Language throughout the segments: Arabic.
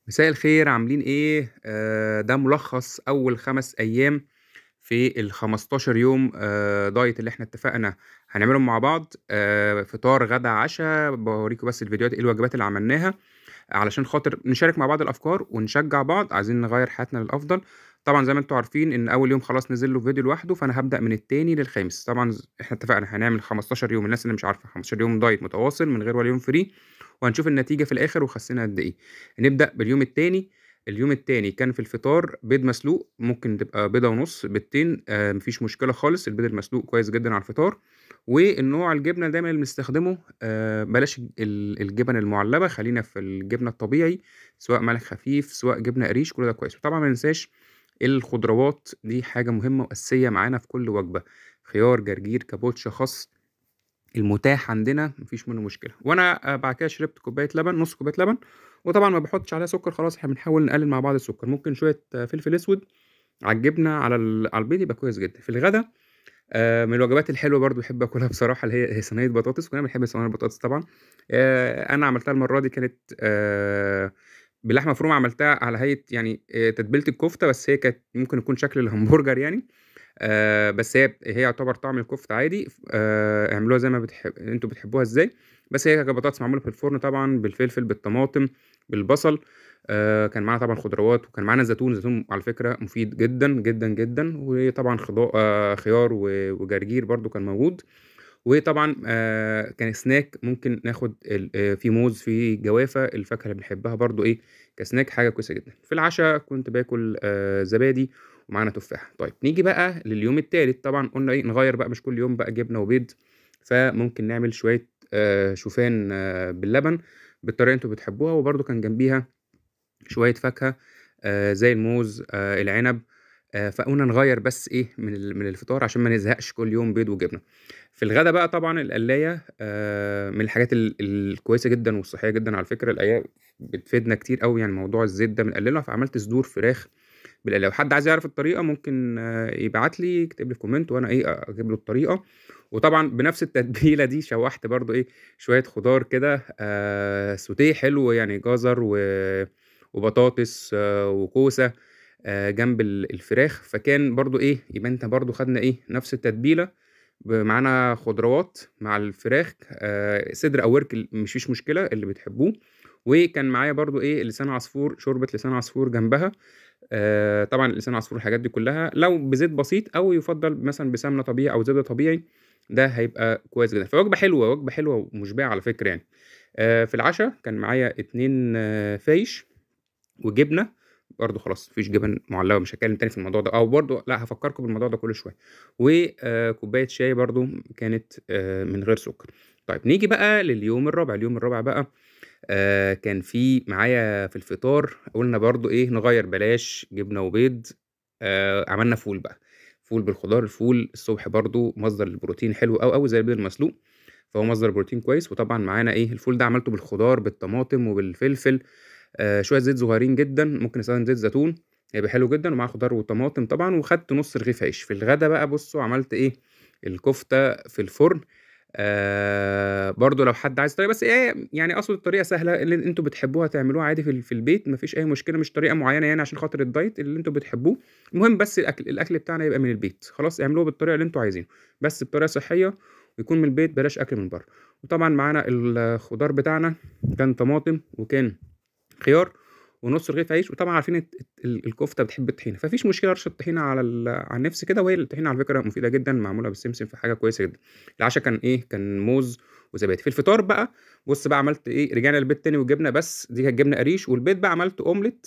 مساء الخير، عاملين إيه؟ ده ملخص أول 5 أيام في ال15 يوم diet اللي إحنا اتفقنا هنعملهم مع بعض. فطار، غدا، عشا، باوريكم بس الفيديوهات إيه الوجبات اللي عملناها، علشان خاطر نشارك مع بعض الأفكار ونشجع بعض، عايزين نغيّر حياتنا للأفضل. طبعًا زي ما أنتم عارفين إن أول يوم خلاص نزل له فيديو لوحده، فأنا هابدأ من التاني للخامس. طبعًا إحنا اتفقنا هنعمل 15 يوم، الناس اللي مش عارفة 15 يوم diet متواصل من غير ولا يوم free، وهنشوف النتيجة في الآخر وخسينا قد إيه. هنبدأ باليوم التاني. اليوم التاني كان في الفطار بيض مسلوق، ممكن تبقى بيضة ونُص، بيضتين، ما فيش مشكلة خالص، البيض المسلوق كويس جدًا على الفطار. والنوع الجبنة دايمًا اللي بنستخدمه، بلاش الجبن المُعلبة، خلّينا في الجبنة الطبيعي، سواء ملح خفيف، سواء جبنة قريش، كل ده كويس. وطبعًا ما ننساش الخضروات، دي حاجة مهمة وأساسية معانا في كل وجبة، خيار، جرجير، كابوتشا، خس، المتاح عندنا ما فيش منه مشكلة. وأنا بعد كده شربت كوباية لبن، نُص كوباية لبن، وطبعًا ما باحطش عليها سكر، خلاص إحنا بنحاول نقلل مع بعض السكر، ممكن شوية فلفل أسود على الجبنة على البيض يبقى كويس جدًا. في الغدا، من الوجبات الحلوة برضه باحب آكلها بصراحة اللي هي صينية بطاطس، كلنا بنحب صينية البطاطس طبعًا. أنا عملتها المرّة دي كانت بلحمة مفرومة، عملتها على هيئة يعني تتبيلة الكفتة، بس هي كانت ممكن يكون شكل الهمبرجر يعني. بس هي يعتبر طعم الكفتة عادي. اعملوها زي ما أنتم بتحبوها إزاي. بس هي كانت بطاطس معمولة في الفرن طبعًا، بالفلفل، بالطماطم، بالبصل. كان معاها طبعًا خضروات، وكان معانا زيتون. الزيتون على فكرة مفيد جدًا، جدًا، جدًا. وطبعًا خيار وجرجير برضه كان موجود. وطبعًا كان snack ممكن ناخد في موز، في جوافة، الفاكهة اللي بنحبها برضه إيه، كsnack حاجة كويسة جدًا. في العشا كنت باكل زبادي ومعانا تفاحة. طيب نيجي بقى لليوم التالت، طبعًا قُلنا إيه، نغيّر بقى مش كل يوم بقى جبنة وبيض، فممكن نعمل شوية شوفان باللبن بالطريقة اللي أنتم بتحبوها، وبرضه كان جنبيها شوية فاكهة زي الموز، العنب. فقُلنا نغيّر بس إيه من الفطار عشان ما نزهقش كل يوم بيض وجبنة. في الغدا بقى طبعًا القلاية من الحاجات الكويسة جدًا والصحية جدًا على فكرة، القلاية بتفيدنا كتير أوي، يعني موضوع الزيت ده بنقلله، فعملت صدور فراخ بالقلاية. لو حد عايز يعرف الطريقة ممكن يبعت لي، يكتب لي في comment وأنا إيه أجيب له الطريقة. وطبعًا بنفس التتبيلة دي شوّحت برضه إيه شوية خضار كده sauté حلو، يعني جزر وبطاطس وكوسة جنب الفراخ. فكان برضه إيه، يبقى أنت برضه خدنا إيه، نفس التتبيلة، معانا خضروات مع الفراخ، صدر أو ورك مش فيش مشكلة اللي بتحبوه. وكان معايا برضه إيه، لسان عصفور، شوربة لسان عصفور جنبها. طبعًا لسان عصفور، الحاجات دي كلّها لو بزيت بسيط أو يُفضّل مثلًا بسمنة طبيعي أو زبدة طبيعي، ده هيبقى كويس جدًا. فوجبة حلوة، وجبة حلوة ومُشبعة على فكرة يعني. في العشا كان معايا 2 فايش وجبنة، برضه خلاص ما فيش جبن مُعلّبة، مش هاتكلّم تاني في الموضوع ده، أو برضه لأ، هافكّركم بالموضوع ده كل شوية. كوباية شاي برضه كانت من غير سُكّر. طيب نيجي بقى لليوم الرابع. اليوم الرابع بقى كان في معايا في الفطار، قُلنا برضه إيه، نغيّر بلاش جبنة وبيض. عملنا فول بقى، فول بالخضار. الفول الصبح برضه مصدر للبروتين حلو أوي زي البيض المسلوق، فهو مصدر بروتين كويس. وطبعًا معانا إيه، الفول ده عملته بالخضار، بالطماطم وبالفلفل، شوية زيت صغيّرين جدًا، ممكن نستخدم زيت زيتون، هيبقى حلو جدًا، ومعاه خضار وطماطم طبعًا. وخدت نُص رغيف عيش. في الغدا بقى بُصّوا عملت إيه، الكفتة في الفرن. برضه لو حد عايز طريقة، بس يعني أقصد الطريقة سهلة، اللي أنتم بتحبوها تعملوها عادي في البيت، ما فيش أي مشكلة، مش طريقة معيّنة يعني عشان خاطر الdiet، اللي أنتم بتحبوه. المهم بس الأكل بتاعنا يبقى من البيت، خلاص اعملوه بالطريقة اللي أنتم عايزينه، بس بطريقة صحية ويكون من البيت، بلاش أكل من برّه. وطبعًا معانا الخضار بتاعنا، كان طماطم وكان خيار ونُص رغيف عيش. وطبعًا عارفين الكفتة بتحب الطحينة، فما فيش مشكلة رشة طحينة على النِفس كده. وهي الطحينة على فكرة مفيدة جدًا، معمولة بالسمسم، فحاجة كويسة جدًا. العشا كان إيه، كان موز وزبادي. في الفطار بقى بُص بقى عملت إيه، رجعنا للبيض تاني والجبنة، بس دي كانت جبنة قريش. والبيض بقى عملت أومليت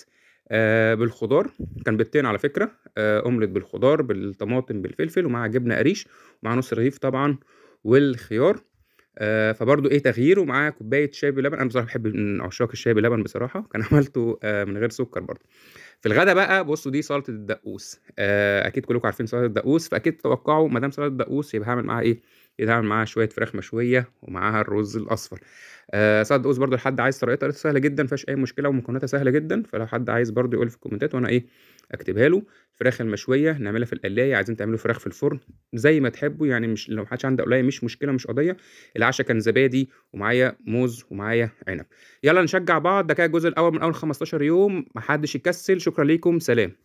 بالخضار، كان بيضتين على فكرة. أومليت بالخضار، بالطماطم، بالفلفل، ومع جبنة قريش، ومع نُص رغيف طبعًا والخيار. فبرضه إيه، تغيير، ومعاه كوباية شاي بلبن. أنا بصراحة باحب من عشاق الشاي بلبن بصراحة، كان عملته من غير سُكّر برضه. في الغدا بقى بُصّوا، دي سلطة الدقوس. أكيد كلّكم عارفين سلطة الدقوس، فأكيد تتوقعوا ما دام سلطة دقوس يبقى هاعمل معاها إيه، يتعمل معاها شوية فراخ مشوية ومعاها الرز الأصفر. سلطة الدقوس برضه لحد عايز طريقتها سهلة جدًا ما فيهاش أي مشكلة ومكوناتها سهلة جدًا، فلو حد عايز برضه يقول لي في الكومنتات وأنا إيه، أكتبها له. الفراخ المشوية نعملها في القلاية، عايزين تعملوا فراخ في الفرن، زي ما تحبوا يعني مش لو ما حدش عنده قلاية مش مشكلة مش قضية. العشا كان زبادي ومعايا موز ومعايا عنب. يالّا نشجّع بعض، ده كده الجزء الأول من أول 15 يوم، ما حدش يكسّل، شكرًا ليكم، سلام.